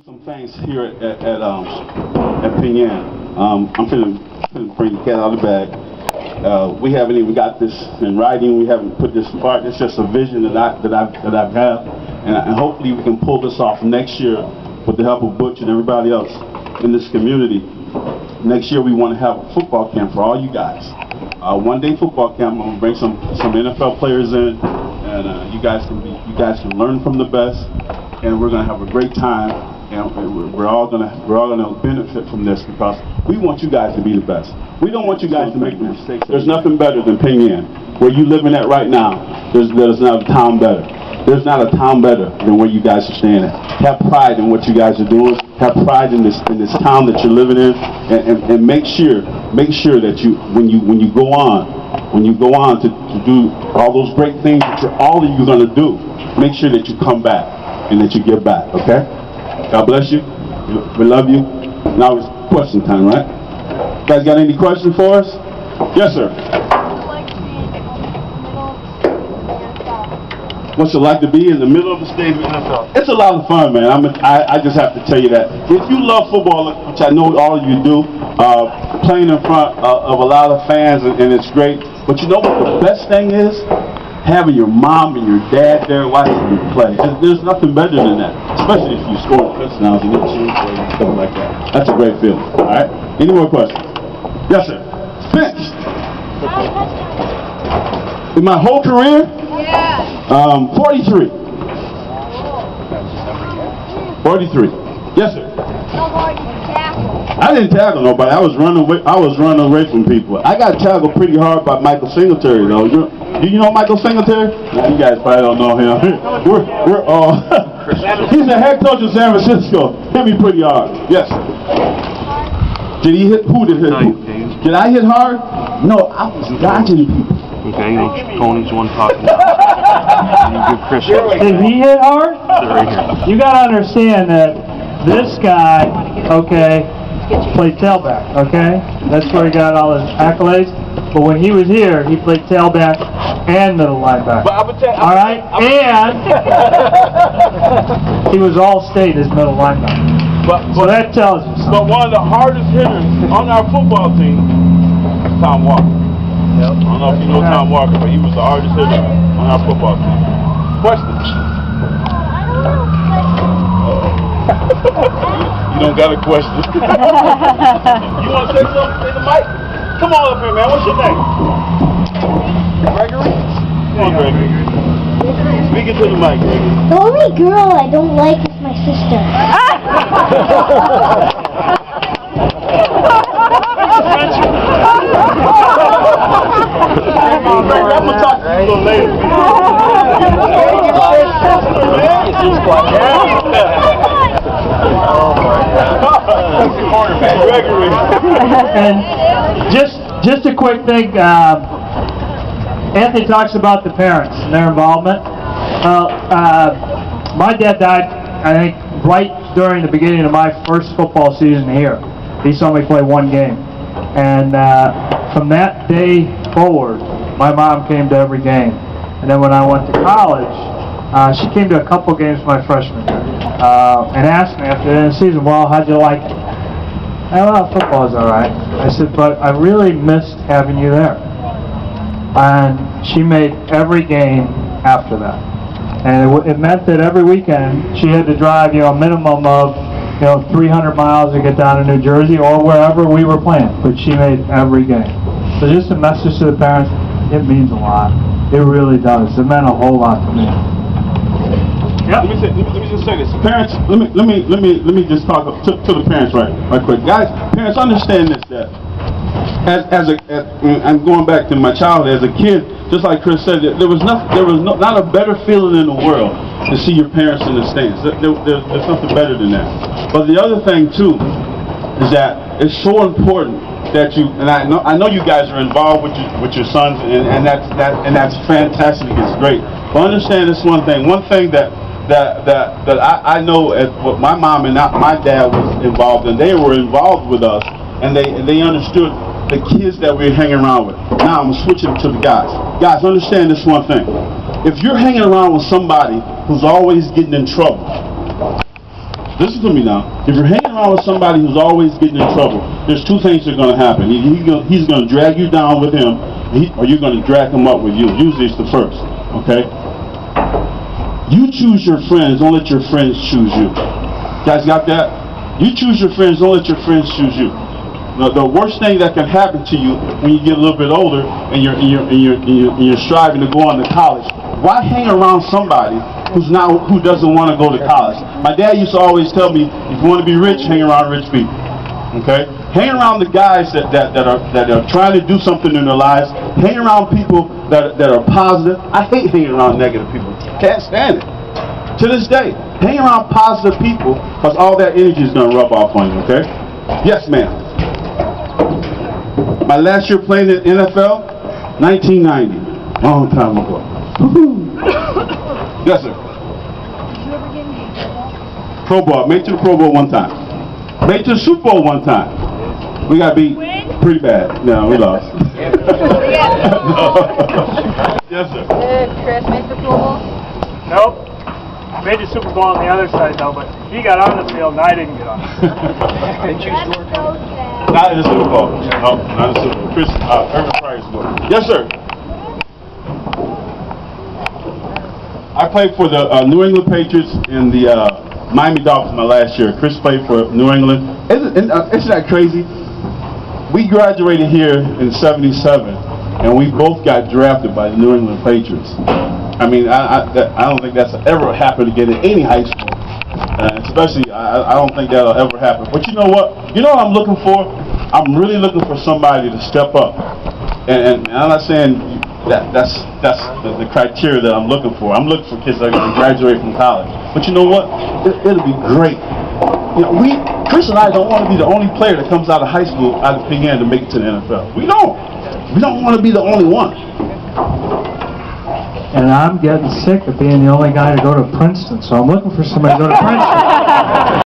Some things here at Penn Yan. I'm finna bring the cat out of the bag. We haven't even got this in writing. We haven't put this apart. It's just a vision that I've had, and hopefully we can pull this off next year with the help of Butch and everybody else in this community. Next year we want to have a football camp for all you guys. One-day football camp. I'm gonna bring some NFL players in, and you guys can learn from the best, and we're gonna have a great time. And we're all gonna benefit from this because we want you guys to be the best. We don't want you guys to make mistakes. There's nothing better than Penn Yan. Where you living at right now, there's not a town better. There's not a town better than where you guys are staying at. Have pride in what you guys are doing. Have pride in this town that you're living in, and make sure that you when you go on to do all those great things that all of you are gonna do, make sure that you come back and that you give back. Okay? God bless you. We love you. Now it's question time, right? You guys got any questions for us? Yes, sir. What's it like to be in the middle of the stage of the NFL? It's a lot of fun, man. I just have to tell you that. If you love football, which I know all of you do, playing in front of a lot of fans, and it's great. But you know what the best thing is? Having your mom and your dad there watching you play. There's nothing better than that, especially if you score touchdowns and stuff like that. That's a great feeling. All right. Any more questions? Yes, sir. Spence. In my whole career? Yeah. 43. 43. Yes, sir. I didn't tackle nobody. I was running away from people. I got tackled pretty hard by Michael Singletary, though. Do you know Michael Singletary? Nah, you guys probably don't know him. He's the head coach of San Francisco. Hit me pretty hard. Yes. Did he hit? Who did hit? Who? Did I hit hard? No, I was dodging people. Okay, you know, Tony's one talking about. Did he hit hard? Right here. You gotta understand that this guy, okay, played tailback, okay? That's where he got all his accolades. But when he was here, he played tailback and middle linebacker. All right? And he was all-state as middle linebacker. So that tells you something. But one of the hardest hitters on our football team is Tom Walker. Yep. I don't know if you know Tom Walker, but he was the hardest hitter on our football team. Questions? You don't got a question. You want to say something? Say the mic. Come on up here, man. What's your name? Gregory? Come on, Gregory. Speak into the mic, Gregory. The only girl I don't like is my sister. I'm going to talk to you a little later. And just a quick thing, Anthony talks about the parents and their involvement. My dad died, I think, right during the beginning of my first football season here. He saw me play one game. And from that day forward, my mom came to every game. And then when I went to college, she came to a couple games my freshman year and asked me after the end of the season, well, how'd you like it? Well, football's all right. I said, but I really missed having you there. And she made every game after that. And it meant that every weekend she had to drive, a minimum of 300 miles to get down to New Jersey or wherever we were playing. But she made every game. So just a message to the parents, it means a lot. It really does. It meant a whole lot to me. Yep. Let me just say this. Parents, let me just talk to the parents right quick. Guys, parents, understand this, that I'm going back to my childhood as a kid, just like Chris said, there was not a better feeling in the world to see your parents in the stands. There's nothing better than that. But the other thing too is that it's so important that you, and I know you guys are involved with your sons, and that's fantastic. It's great. But understand this one thing that I know what my mom and my dad was involved in. They were involved with us, and they understood the kids that we're hanging around with. Now I'm switching to the guys. Guys, understand this one thing. If you're hanging around with somebody who's always getting in trouble, listen to me now. If you're hanging around with somebody who's always getting in trouble, there's two things that are going to happen. He's going to drag you down with him, or you're going to drag him up with you. Usually it's the first, okay? You choose your friends, don't let your friends choose you. You guys got that? You choose your friends, don't let your friends choose you. Now, the worst thing that can happen to you when you get a little bit older and you're striving to go on to college, why hang around somebody who doesn't want to go to college? My dad used to always tell me, if you want to be rich, hang around rich people. Okay? Hang around the guys that are trying to do something in their lives. Hang around people that are positive. I hate hanging around negative people. Can't stand it. To this day, hang around positive people, because all that energy is going to rub off on you, okay? Yes, ma'am. My last year playing in NFL, 1990. Long time ago. Yes, sir. Did you ever get in Pro Bowl. Made it to the Pro Bowl one time. Made it to the Super Bowl one time. We got beat pretty bad. No, we lost. Yes, sir. Did Chris make the Pro Bowl? Nope. Made the Super Bowl on the other side though, but he got on the field and I didn't get on. That's so sad. Not in the Super Bowl. No, not in the Super Bowl. Chris, Irvin Price Bowl. Yes, sir. I played for the New England Patriots and the Miami Dolphins my last year. Chris played for New England. Isn't that crazy? We graduated here in '77, and we both got drafted by the New England Patriots. I mean, I don't think that's ever happened again in any high school. Especially, I don't think that'll ever happen. But you know what? You know what I'm looking for? I'm really looking for somebody to step up. And I'm not saying that's the criteria that I'm looking for. I'm looking for kids that are going to graduate from college. But you know what? It'll be great. You know, Chris and I don't want to be the only player that comes out of high school, out of Penn Yan, to make it to the NFL. We don't. We don't want to be the only one. And I'm getting sick of being the only guy to go to Princeton, so I'm looking for somebody to go to Princeton.